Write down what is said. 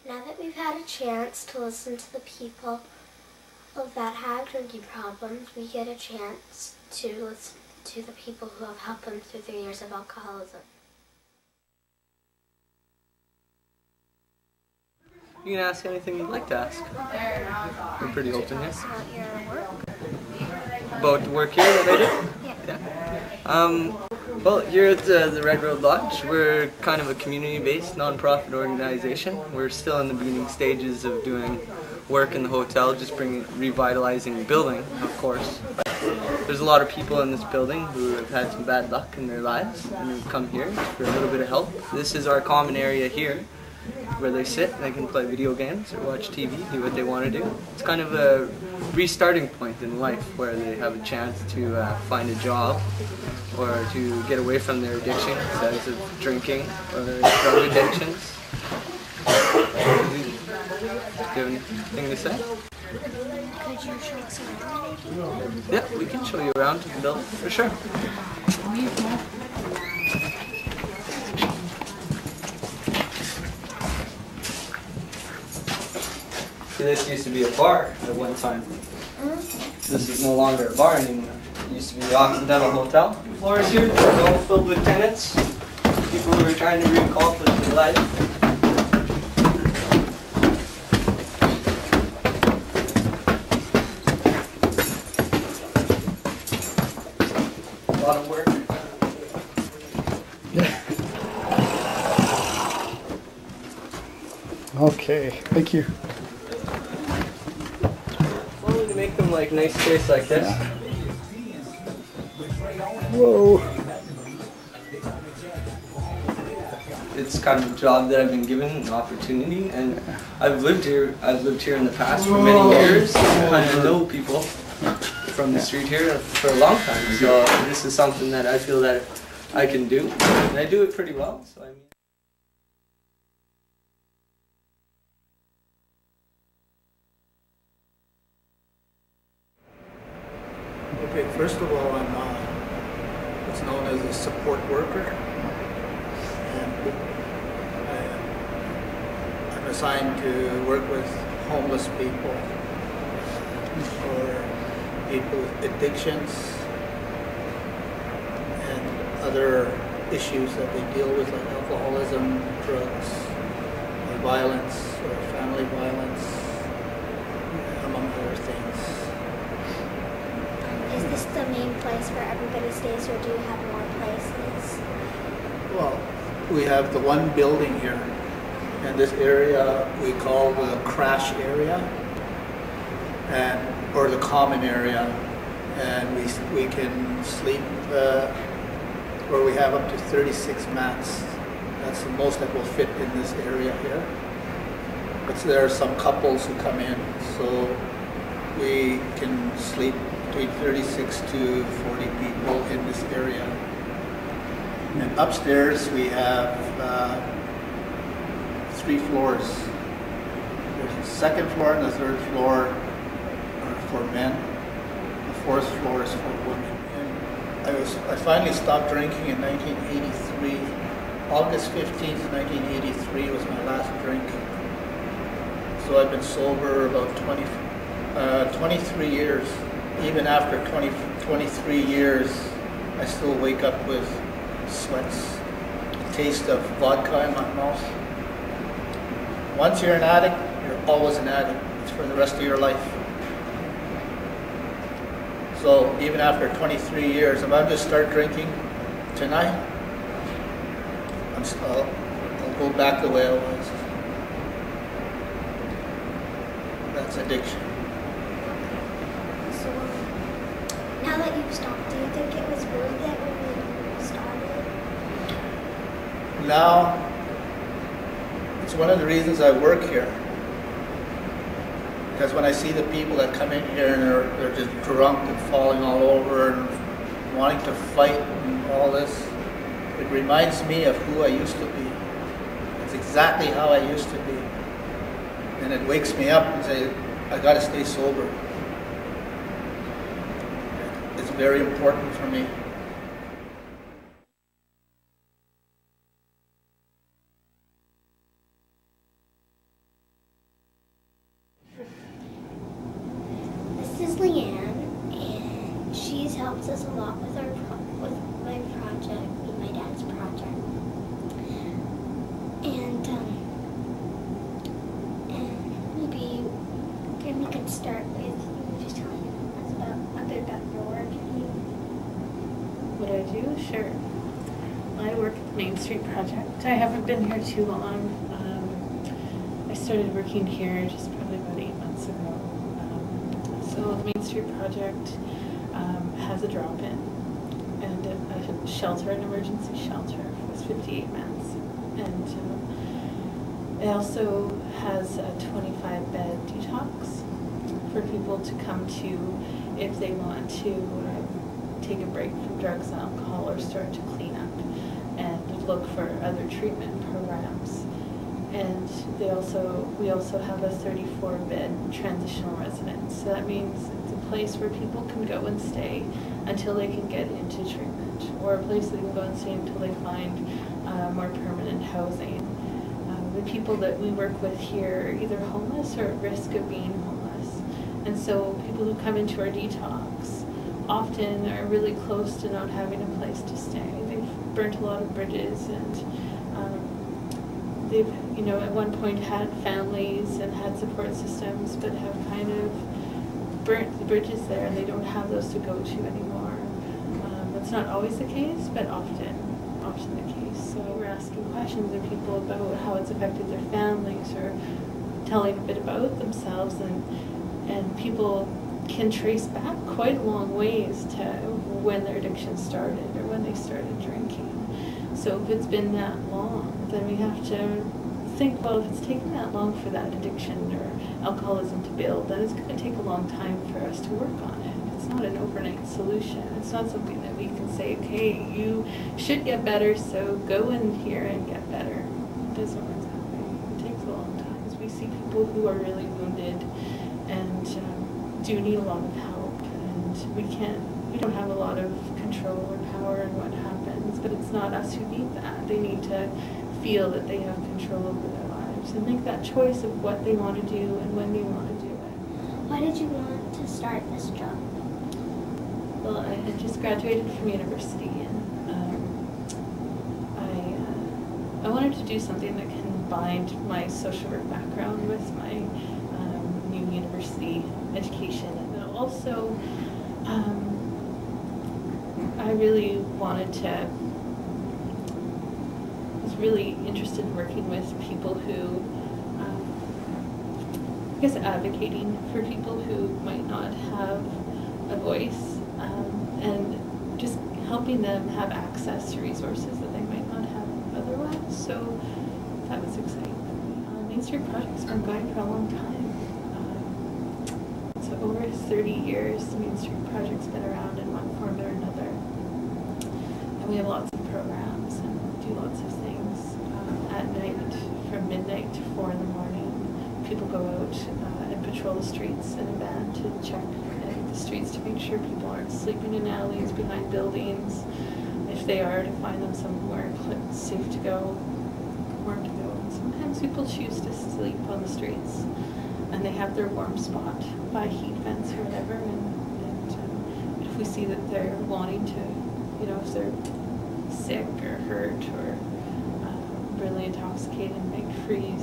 Now that we've had a chance to listen to the people that have drinking problems, we get a chance to listen to the people who have helped them through their years of alcoholism. You can ask anything you'd like to ask. We're pretty open here. About your work? About the work here that I do? Yeah. Well, here at the Red Road Lodge, we're kind of a community-based non-profit organization. We're still in the beginning stages of doing work in the hotel, just revitalizing the building, of course. There's a lot of people in this building who have had some bad luck in their lives and who've come here for a little bit of help. This is our common area here, where they sit, they can play video games or watch TV, do what they want to do. It's kind of a restarting point in life where they have a chance to find a job or to get away from their addictions, as of drinking or drug addictions. Do you have anything to say? Could you show us around? Yeah, we can show you around the building for sure. This used to be a bar at one time. This is no longer a bar anymore. It used to be the Occidental Hotel. The floors here are all filled with tenants, people who are trying to reaccomplish their life. A lot of work. Okay, thank you. To make them like nice space like this. Whoa. It's kind of a job that I've been given, an opportunity, and I've lived here in the past for many years. I kind of know people from the street here for a long time, so this is something that I feel that I can do, and I do it pretty well. So I mean. Okay, first of all, I'm what's known as a support worker, and I'm assigned to work with homeless people or people with addictions and other issues that they deal with, like alcoholism, drugs, or violence, or family violence, among other things. Is this the main place where everybody stays, or do you have more places? Well, we have the one building here, and this area we call the crash area, and or the common area, and we can sleep where we have up to 36 mats. That's the most that will fit in this area here. But there are some couples who come in, so we can sleep between 36 to 40 people in this area. And upstairs we have 3 floors. There's the second floor and the third floor are for men. The fourth floor is for women. And I finally stopped drinking in 1983. August 15th, 1983 was my last drink. So I've been sober about 23 years. Even after 23 years, I still wake up with sweats, the taste of vodka in my mouth. Once you're an addict, you're always an addict. It's for the rest of your life. So even after 23 years, if I just start drinking tonight, I'll go back the way I was. That's addiction. So, now that you've stopped, do you think it was worth it when you started? Now, it's one of the reasons I work here. Because when I see the people that come in here and they're just drunk and falling all over and wanting to fight and all this, it reminds me of who I used to be. It's exactly how I used to be. And it wakes me up and says, I gotta stay sober. It's very important for me. Leanne, and she's helped us a lot with with my project, with my dad's project. And maybe we could start with just telling us a bit about your work. What I do? Sure. I work at the Main Street Project. I haven't been here too long. I started working here just probably about 8 months ago. So the Main Street Project has a drop-in and a shelter, an emergency shelter. It was 58 months. And it also has a 25-bed detox for people to come to if they want to take a break from drugs and alcohol or start to clean up and look for other treatment programs. And we also have a 34-bed transitional residence. So that means it's a place where people can go and stay until they can get into treatment, or a place they can go and stay until they find more permanent housing. The people that we work with here are either homeless or at risk of being homeless. And so people who come into our detox often are really close to not having a place to stay. They've burnt a lot of bridges, and they've, at one point had families and had support systems, but have kind of burnt the bridges there, and they don't have those to go to anymore. That's not always the case, but often the case. So we're asking questions of people about how it's affected their families, or telling a bit about themselves, and people can trace back quite a long ways to when their addiction started or when they started drinking. So if it's been that long, then we have to think, well, if it's taken that long for that addiction or alcoholism to build, then it's going to take a long time for us to work on it. It's not an overnight solution. It's not something that we can say, okay, you should get better, so go in here and get better. It doesn't work that way. It takes a long time. We see people who are really wounded and do need a lot of help, and we don't have a lot of control or power in what happens, but it's not us who need that. They need to feel that they have control over their lives and make that choice of what they want to do and when they want to do it. Why did you want to start this job? Well, I had just graduated from university, and I wanted to do something that combined my social work background with my new university education, and also I really was really interested in working with people who, advocating for people who might not have a voice, and just helping them have access to resources that they might not have otherwise. So that was exciting. Main Street Project's been going for a long time. So over 30 years, the Main Street Project's been around in one form or another. And we have lots of programs and do lots of things. At night, from midnight to 4 in the morning, people go out and patrol the streets in a van to check the streets to make sure people aren't sleeping in alleys, behind buildings. If they are, to find them somewhere safe to go, warm to go. And sometimes people choose to sleep on the streets, and they have their warm spot by heat vents or whatever, and if we see that they're wanting to, if they're sick or hurt or really intoxicated, might freeze